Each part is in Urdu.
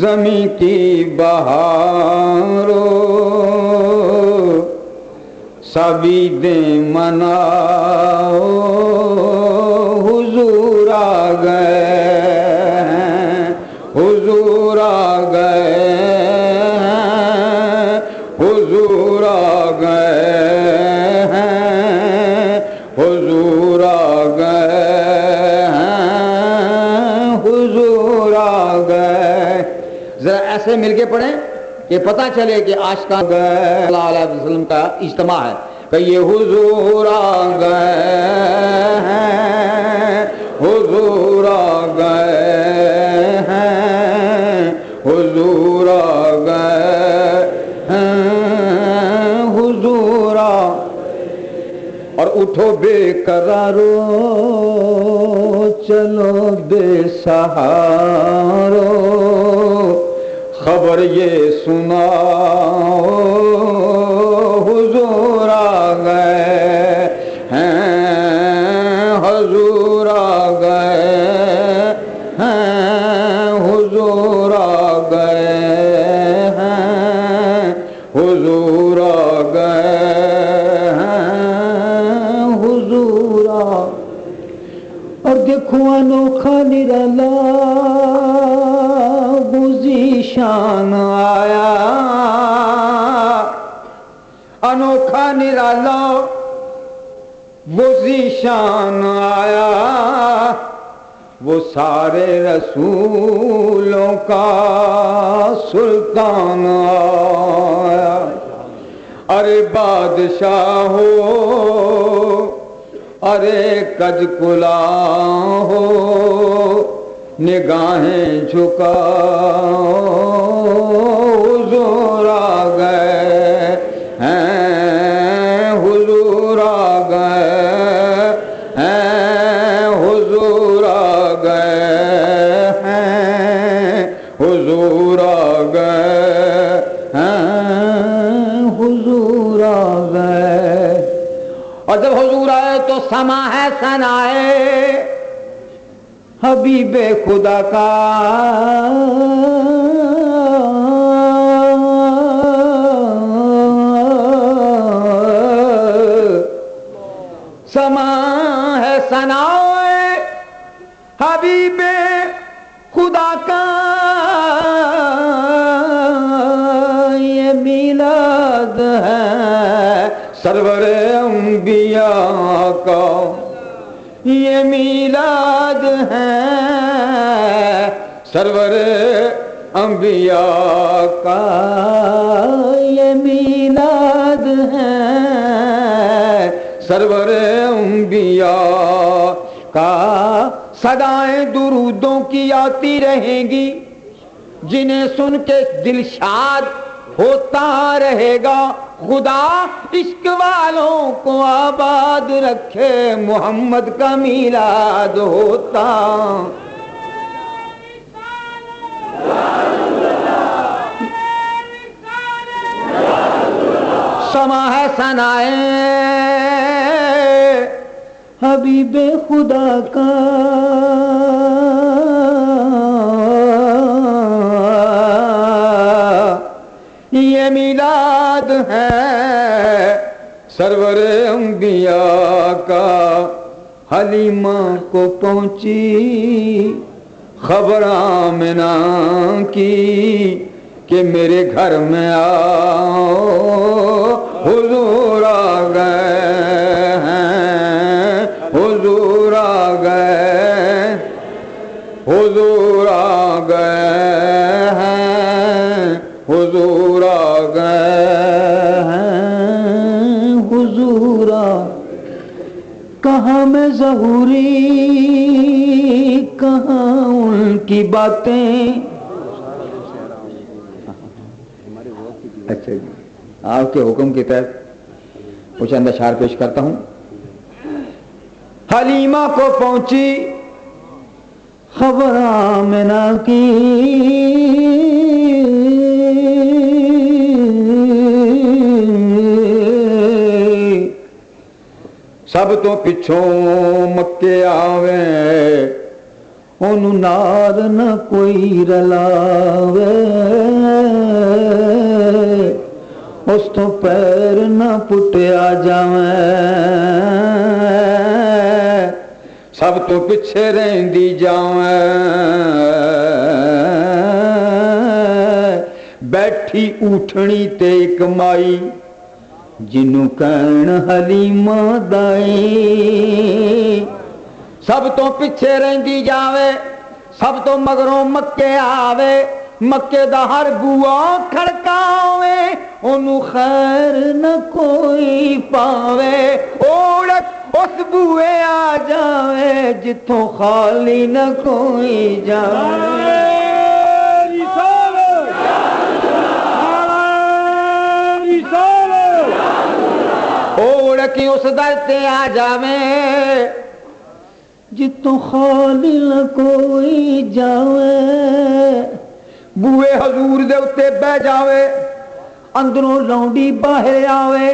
زمین کی بہارو سبھی دیں مناؤ حضور آ گئے ہیں حضور آ گئے ہیں حضور آ گئے ہیں حضور آ گئے ہیں حضور آ گئے. ذرا ایسے مل کے پڑھیں کہ پتہ چلے کہ عاشقان صلی اللہ علیہ وسلم کا اجتماع ہے کہ یہ حضور آ گئے ہیں حضور آ گئے ہیں حضور آ گئے ہیں حضور آ. اور اٹھو بے قرارو چلو بے سہارو خبر یہ سناؤ حضور آ گئے ہیں حضور آ گئے ہیں حضور آ گئے ہیں حضور آ گئے ہیں حضور آ. اور دیکھو انوکھا نرالا شان آیا انوکھا نرالا وہ ذیشان آیا وہ سارے رسولوں کا سلطان آیا. ارے بادشاہ ہو ارے کج کلا ہو نگاہیں جھکاؤ حضور آ گئے ہیں حضور آ گئے ہیں حضور آ گئے ہیں حضور آ گئے ہیں حضور آ گئے. اور جب حضور آئے تو سما ہے ثنائے حبیب خدا کا سما ہے ثنائے حبیب خدا کا یہ میلاد ہے سرور انبیاء کا یہ میلاد ہے سرور انبیاء کا یہ میلاد ہے سرور انبیاء کا. صدائیں درودوں کی آتی رہیں گی جنہیں سن کے دل شاد ہوتا رہے گا. خدا عشق والوں کو آباد رکھے محمد کا میلاد ہوتا. سما ہے ثنائے حبیب خدا کا یہ میلاد ہے سرور انبیاء کا. حلیمہ کو پہنچی خبر آمنہ کی کہ میرے گھر میں آؤ حضور آ گئے ہیں حضور آ گئے حضور آ گئے ہیں حضور آ گئے ہیں حضور آ. کہاں میں ظہوری کہاں ان کی باتیں. اچھا جی آپ کے حکم کے تحت کچھ چند اشعار پیش کرتا ہوں. حلیمہ کو پہنچی خبر آمنہ کی سب تو پچھوں مکے آویں ਉਹਨੂੰ ਨਾਲ ਨਾ ਕੋਈ ਰਲਾਵੇ, ਉਸ ਤੋਂ ਪੈਰ ਨਾ ਪੁੱਟਿਆ ਜਾਵੇ, ਸਭ ਤੋਂ ਪਿੱਛੇ ਰਹਿੰਦੀ ਜਾਵੇ। ਬੈਠੀ ਊਠਣੀ ਤੇ ਇੱਕ ਮਾਈ, ਜਿਹਨੂੰ ਕਹਿਣ ਹਲੀਮਾ ਦਾਈ, ਸਭ ਤੋਂ ਪਿੱਛੇ ਰਹਿੰਦੀ ਜਾਵੇ, ਸਭ ਤੋਂ ਮਗਰੋਂ ਮੱਕੇ ਆਵੇ, ਮੱਕੇ ਦਾ ਹਰ ਬੂਆ ਖੜਕਾਵੇ, ਉਹਨੂੰ ਖੈਰ ਨਾ ਕੋਈ ਪਾਵੇ। ਓੜਕ ਉਸ ਬੂਏ ਆ ਜਾਵੇ, ਜਿੱਥੋਂ ਖਾਲੀ ਨਾ ਕੋਈ ਜਾਵੇ। اوڑکی اس در تے آ جاوے، جتوں خالی نہ کوئی جاوے، بوئے حضور دے اتے بہ جاوے، اندروں لونڈی باہر آوے،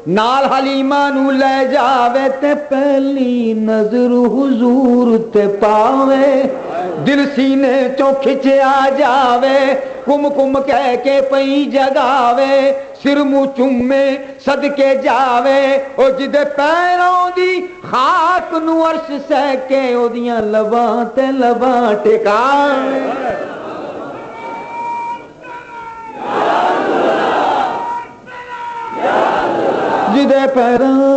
نال حلیمہ نو لے جاوے، تے پہلی نظر حضور تے پاوے، دل سینے چوں کھچے آ جاوے، کم کم کہہ کے پئی جگاوے، سر منہ چومے صدکے جاوے، او جدے پیروں دی خاک نو عرش سہ کے او دیاں لباں تے لباں ٹکاوے۔ جدے پیروں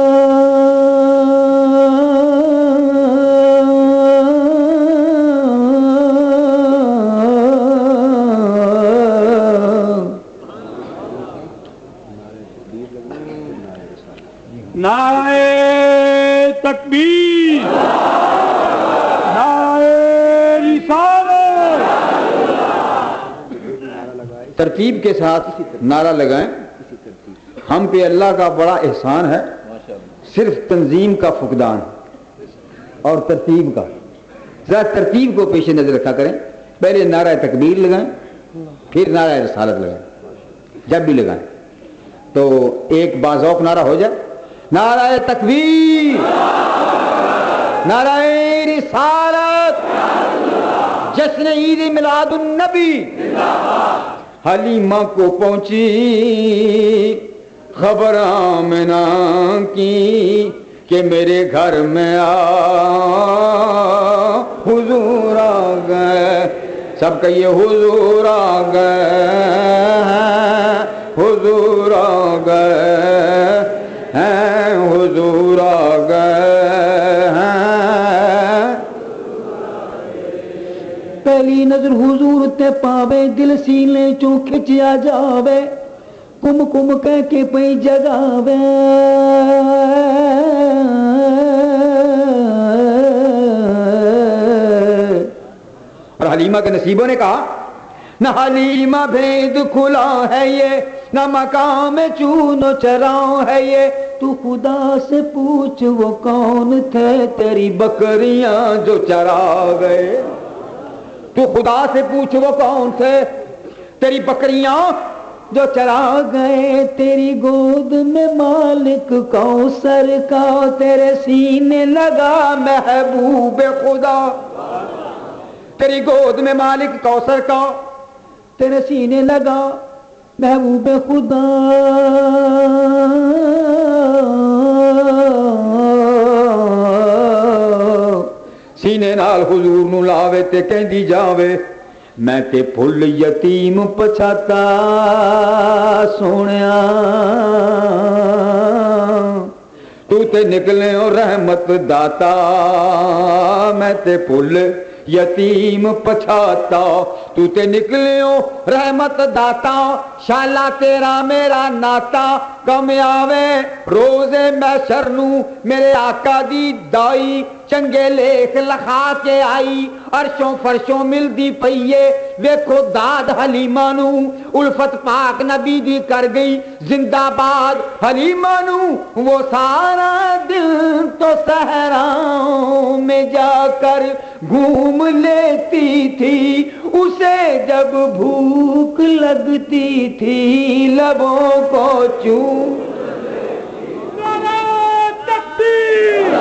نعرہ تکبیر، نعرہ رسالت۔ ترتیب کے ساتھ نعرہ لگائیں۔ ہم پہ اللہ کا بڑا احسان ہے، صرف تنظیم کا فقدان اور ترتیب کا۔ ذرا ترتیب کو پیش نظر رکھا کریں، پہلے نعرہ تکبیر لگائیں، پھر نعرہ رسالت لگائیں، جب بھی لگائیں تو ایک باذوق نعرہ ہو جائے۔ نعرہ تکبیر، نعرہ رسالت، جشن عید میلاد النبی۔ حلیمہ کو پہنچی خبر آمنہ کی کہ میرے گھر میں حضور آ گئے، سب کہیے حضور آ گئے، حضور آ گئے ہیں، حضور آ گئے ہیں۔ پہلی نظر حضور تے پاوے، دل سینے چوں کھچیا جاوے، کم کم کہہ کے پئی جگاوے، اور حلیمہ کے نصیبوں نے کہا نہ حلیمہ بھید کھلا ہے یہ، نہ مقام چون و چراؤں ہے یہ، تو خدا سے پوچھ وہ کون تھے تیری بکریاں جو چرا گئے، تو خدا سے پوچھ وہ کون تھے تیری بکریاں جو چرا گئے، تیری گود میں مالک کوثر کا تیرے سینے لگا محبوب خدا، تیری گود میں مالک کوثر کا تیرے سینے لگا محبوب خدا، سینے نال حضور نو لاوے تے کہندی جاوے میں تے پھل یتیم پچھاتا سونیا، تو تے نکلے او رحمت داتا، میں تے پھل یتیم پچھاتا، تو تے نکلیو رحمت داتا، شالا تیرا میرا ناتا، کم آوے روزے محشر نو میرے آقا دی دائی، چنگے لیکھ لکھا کے آئی، عرشوں فرشوں مل دی پئیے، ویکھو داد حلیمہ نو، الفت پاک نبی دی کر گئی زندہ باد حلیمہ نو، وہ سارا دل تو صحراؤں میں جا کر گھوم لیتی تھی، اسے جب بھوک لگتی تھی لبوں کو چوم نعرہ تکبیر،